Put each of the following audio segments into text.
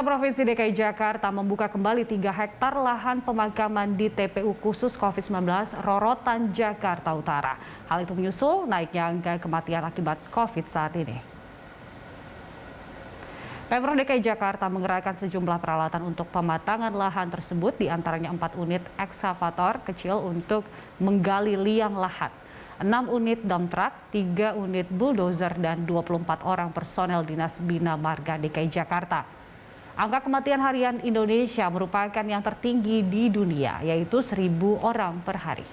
Provinsi DKI Jakarta membuka kembali 3 hektar lahan pemakaman di TPU khusus COVID-19 Rorotan, Jakarta Utara. Hal itu menyusul naiknya angka kematian akibat COVID saat ini. Pemprov DKI Jakarta mengerahkan sejumlah peralatan untuk pematangan lahan tersebut, diantaranya 4 unit ekskavator kecil untuk menggali liang lahan, 6 unit dump truck, 3 unit bulldozer, dan 24 orang personel Dinas Bina Marga DKI Jakarta. Angka kematian harian Indonesia merupakan yang tertinggi di dunia, yaitu 1.000 orang per hari.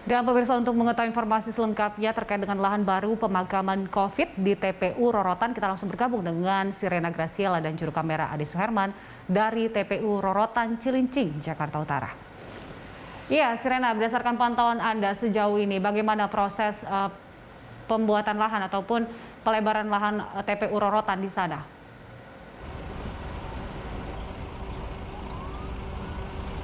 Dan pemirsa, untuk mengetahui informasi selengkapnya terkait dengan lahan baru pemakaman COVID di TPU Rorotan, kita langsung bergabung dengan Sirena Graciela dan juru kamera Ade Suherman dari TPU Rorotan Cilincing, Jakarta Utara. Iya, Sirena, berdasarkan pantauan Anda sejauh ini, bagaimana proses pembuatan lahan ataupun pelebaran lahan TPU Rorotan di sana?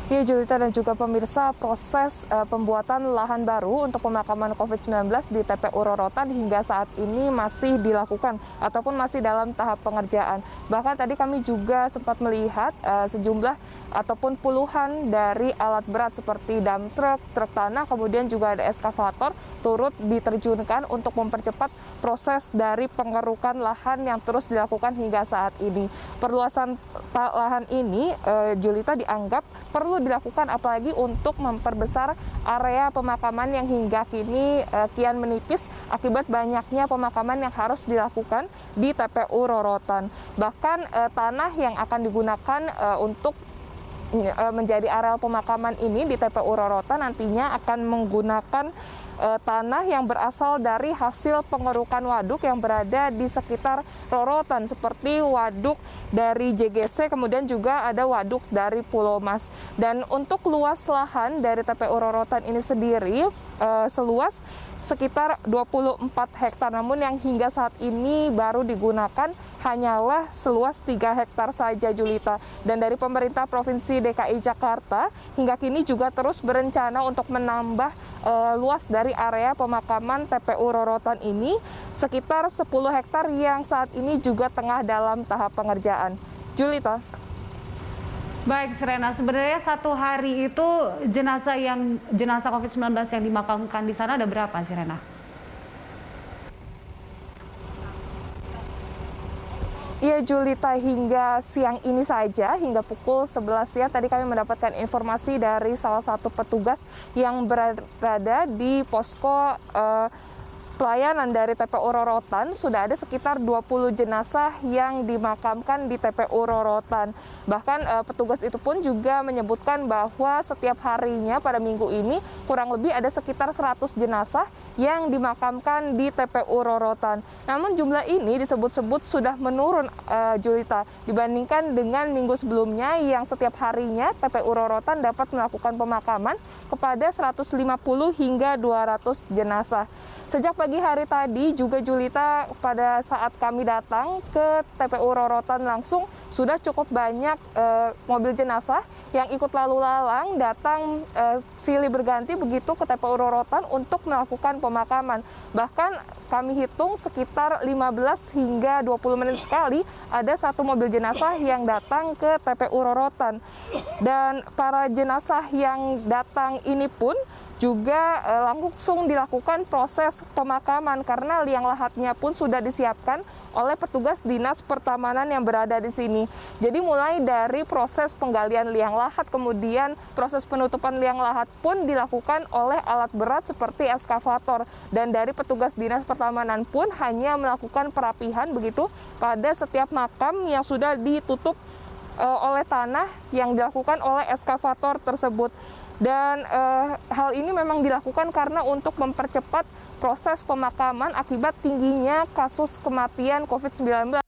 Ya, Julita dan juga pemirsa, proses pembuatan lahan baru untuk pemakaman COVID-19 di TPU Rorotan hingga saat ini masih dilakukan ataupun masih dalam tahap pengerjaan. Bahkan tadi kami juga sempat melihat sejumlah ataupun puluhan dari alat berat seperti dump truck, truk tanah, kemudian juga ada eskavator turut diterjunkan untuk mempercepat proses dari pengerukan lahan yang terus dilakukan hingga saat ini. Perluasan lahan ini, Julita, dianggap perlu dilakukan apalagi untuk memperbesar area pemakaman yang hingga kini kian menipis akibat banyaknya pemakaman yang harus dilakukan di TPU Rorotan. Bahkan tanah yang akan digunakan untuk menjadi areal pemakaman ini di TPU Rorotan nantinya akan menggunakan tanah yang berasal dari hasil pengerukan waduk yang berada di sekitar Rorotan, seperti waduk dari JGC, kemudian juga ada waduk dari Pulau Mas. Dan untuk luas lahan dari TPU Rorotan ini sendiri seluas sekitar 24 hektar, namun yang hingga saat ini baru digunakan hanyalah seluas 3 hektar saja, Julita. Dan dari pemerintah Provinsi DKI Jakarta hingga kini juga terus berencana untuk menambah luas dari area pemakaman TPU Rorotan ini sekitar 10 hektar yang saat ini juga tengah dalam tahap pengerjaan. Julita. Baik, Sirena, sebenarnya satu hari itu jenazah COVID-19 yang dimakamkan di sana ada berapa, Sirena? Iya, Julita, hingga siang ini saja, hingga pukul 11 siang tadi kami mendapatkan informasi dari salah satu petugas yang berada di posko pelayanan dari TPU Rorotan, sudah ada sekitar 20 jenazah yang dimakamkan di TPU Rorotan. Bahkan petugas itu pun juga menyebutkan bahwa setiap harinya pada minggu ini kurang lebih ada sekitar 100 jenazah yang dimakamkan di TPU Rorotan. Namun jumlah ini disebut-sebut sudah menurun, Julita, dibandingkan dengan minggu sebelumnya yang setiap harinya TPU Rorotan dapat melakukan pemakaman kepada 150 hingga 200 jenazah. Sejak pagi hari tadi juga, Julita, pada saat kami datang ke TPU Rorotan langsung sudah cukup banyak mobil jenazah yang ikut lalu lalang datang silih berganti begitu ke TPU Rorotan untuk melakukan pemakaman. Bahkan kami hitung sekitar 15 hingga 20 menit sekali ada satu mobil jenazah yang datang ke TPU Rorotan. Dan para jenazah yang datang ini pun juga langsung dilakukan proses pemakaman karena liang lahatnya pun sudah disiapkan oleh petugas Dinas Pertamanan yang berada di sini. Jadi mulai dari proses penggalian liang lahat, kemudian proses penutupan liang lahat pun dilakukan oleh alat berat seperti eskavator. Dan dari petugas Dinas Pertamanan pun hanya melakukan perapihan begitu pada setiap makam yang sudah ditutup oleh tanah yang dilakukan oleh eskavator tersebut. Dan hal ini memang dilakukan karena untuk mempercepat proses pemakaman akibat tingginya kasus kematian COVID-19.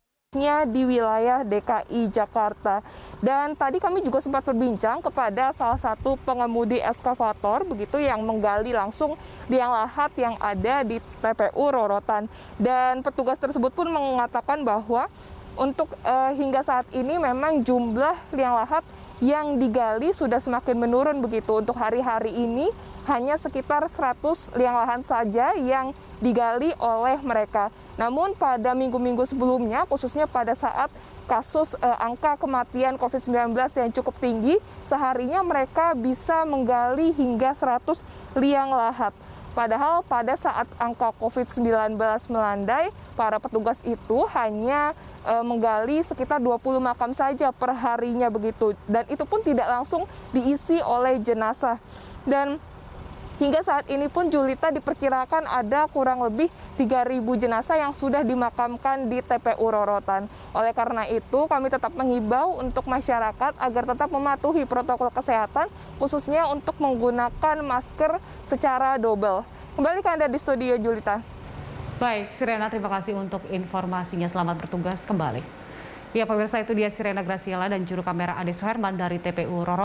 di wilayah DKI Jakarta. Dan tadi kami juga sempat berbincang kepada salah satu pengemudi eskavator begitu yang menggali langsung liang lahat yang ada di TPU Rorotan. Dan petugas tersebut pun mengatakan bahwa untuk hingga saat ini memang jumlah liang lahat yang digali sudah semakin menurun begitu. Untuk hari-hari ini hanya sekitar 100 liang lahat saja yang digali oleh mereka. Namun pada minggu-minggu sebelumnya, khususnya pada saat kasus angka kematian COVID-19 yang cukup tinggi, seharinya mereka bisa menggali hingga 100 liang lahat. Padahal pada saat angka COVID-19 melandai, para petugas itu hanya menggali sekitar 20 makam saja per harinya begitu. Dan itu pun tidak langsung diisi oleh jenazah. Dan hingga saat ini pun Julita diperkirakan ada kurang lebih 3.000 jenazah yang sudah dimakamkan di TPU Rorotan. Oleh karena itu kami tetap mengimbau untuk masyarakat agar tetap mematuhi protokol kesehatan, khususnya untuk menggunakan masker secara double. Kembali ke Anda di studio, Julita. Baik, Sirena, terima kasih untuk informasinya. Selamat bertugas kembali. Ya, pemirsa, itu dia Sirena Graciela dan juru kamera Ade Suherman dari TPU Rorotan.